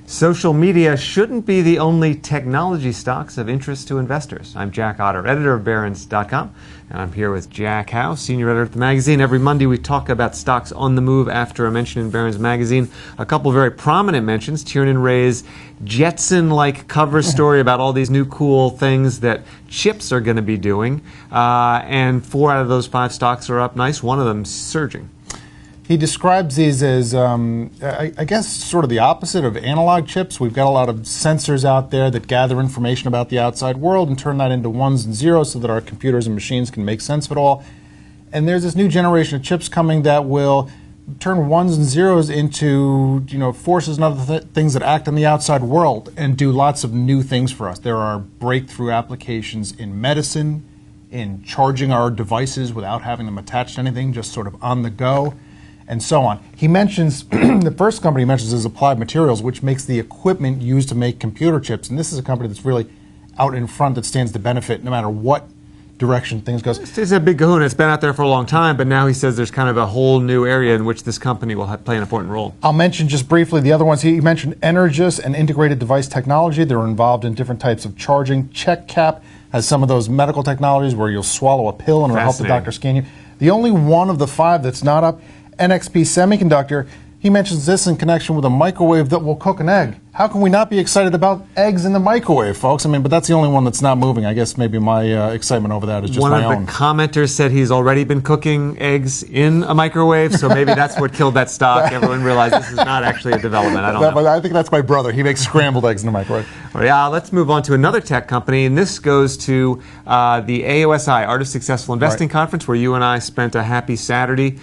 Social media shouldn't be the only technology stocks of interest to investors. I'm Jack Otter, editor of Barrons.com, and I'm here with Jack Howe, senior editor at the magazine. Every Monday we talk about stocks on the move after a mention in Barron's magazine. A couple of very prominent mentions. Tiernan Ray's Jetson-like cover story about all these new cool things that chips are going to be doing. And 4 out of those 5 stocks are up nice. One of them surging. He describes these as, I guess, sort of the opposite of analog chips. We've got a lot of sensors out there that gather information about the outside world and turn that into ones and zeros so that our computers and machines can make sense of it all. And there's this new generation of chips coming that will turn ones and zeros into, forces and other things that act on the outside world and do lots of new things for us. There are breakthrough applications in medicine, in charging our devices without having them attached to anything, just sort of on the go, and so on. He mentions, the first company he mentions is Applied Materials, which makes the equipment used to make computer chips. And this is a company that's really out in front that stands to benefit no matter what direction things go. It's a big kahuna. It's been out there for a long time, but now he says there's kind of a whole new area in which this company will play an important role. I'll mention just briefly the other ones. He mentioned Energous and Integrated Device Technology. They're involved in different types of charging. CheckCap has some of those medical technologies where you'll swallow a pill and it'll help the doctor scan you. The only one of the 5 that's not up, NXP Semiconductor, he mentions this in connection with a microwave that will cook an egg. How can we not be excited about eggs in the microwave, folks? I mean, but that's the only one that's not moving. I guess maybe my excitement over that is just my own. One of the commenters said he's already been cooking eggs in a microwave, so maybe that's what killed that stock. Everyone realized this is not actually a development. I don't know. But I think that's my brother. He makes scrambled eggs in the microwave. All right, yeah, let's move on to another tech company, and this goes to the AOSI, Art of Successful Investing Conference, where you and I spent a happy Saturday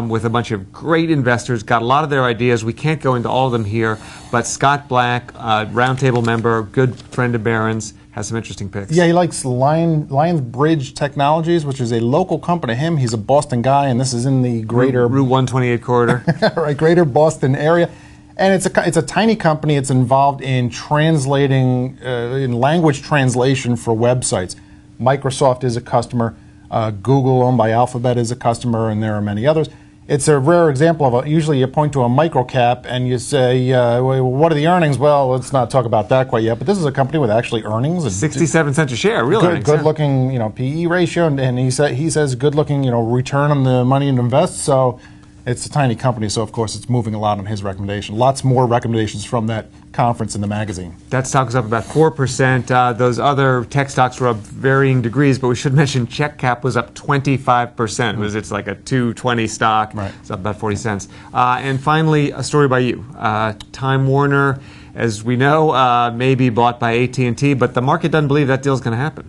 with a bunch of great investors, got a lot of their ideas. We can't go into all of them here, but Scott Black, roundtable member, good friend of Barron's, has some interesting picks. Yeah, he likes Lions Bridge Technologies, which is a local company to him. He's a Boston guy, and this is in the greater Route 128 corridor. Right, greater Boston area. And it's a tiny company. It's involved in translating, in language translation for websites. Microsoft is a customer. Google, owned by Alphabet, is a customer, and there are many others. It's a rare example of usually you point to a microcap and you say, well, what are the earnings? Well, let's not talk about that quite yet. But this is a company with actually earnings. 67 cents a share, real earnings. Good looking, PE ratio, and he says good looking, return on the money you invest. So it's a tiny company, so of course it's moving a lot on his recommendation. Lots more recommendations from that conference in the magazine. That stock was up about 4%. Those other tech stocks were up varying degrees, but we should mention CheckCap was up 25%. It's like a 220 stock. Right. It's up about 40 cents. And finally, a story by you. Time Warner, as we know, may be bought by AT&T, but the market doesn't believe that deal is going to happen.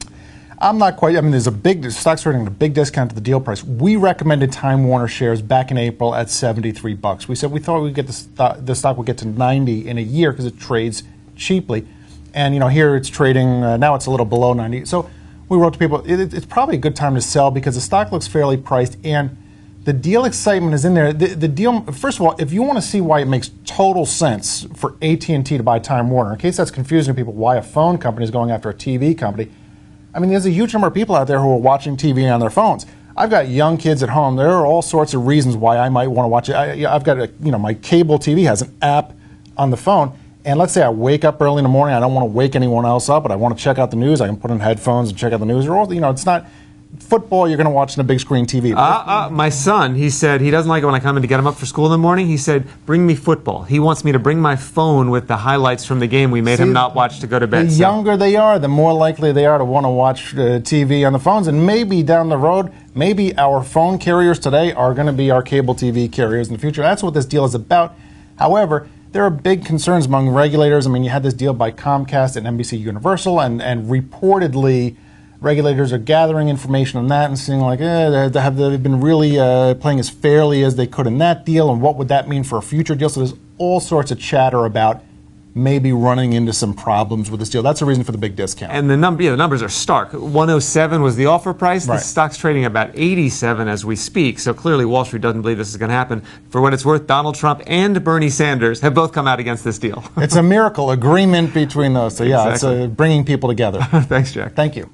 I'm not quite. I mean, the stock's trading at a big discount to the deal price. We recommended Time Warner shares back in April at $73. We said we thought we'd get the stock would get to 90 in a year because it trades cheaply, and here it's trading now it's a little below 90. So we wrote to people, it's probably a good time to sell because the stock looks fairly priced and the deal excitement is in there. The deal, first of all, if you want to see why it makes total sense for AT&T to buy Time Warner, in case that's confusing to people, why a phone company is going after a TV company. I mean, there's a huge number of people out there who are watching TV on their phones. I've got young kids at home. There are all sorts of reasons why I might want to watch it. I've got, my cable TV has an app on the phone. And let's say I wake up early in the morning. I don't want to wake anyone else up, but I want to check out the news. I can put in headphones and check out the news. Or, it's not football you're going to watch on a big screen TV. My son, he said he doesn't like it when I come in to get him up for school in the morning. He said, bring me football. He wants me to bring my phone with the highlights from the game we made him not watch to go to bed. The younger they are, the more likely they are to want to watch TV on the phones. And maybe down the road, maybe our phone carriers today are going to be our cable TV carriers in the future. That's what this deal is about. However, there are big concerns among regulators. I mean, you had this deal by Comcast and NBC Universal, and reportedly regulators are gathering information on that and seeing like, have they been really playing as fairly as they could in that deal, and what would that mean for a future deal? So there's all sorts of chatter about maybe running into some problems with this deal. That's the reason for the big discount. And the numbers are stark. 107 was the offer price. Right. The stock's trading about 87 as we speak. So clearly Wall Street doesn't believe this is going to happen. For what it's worth, Donald Trump and Bernie Sanders have both come out against this deal. It's a miracle agreement between those. So yeah, exactly. It's bringing people together. Thanks, Jack. Thank you.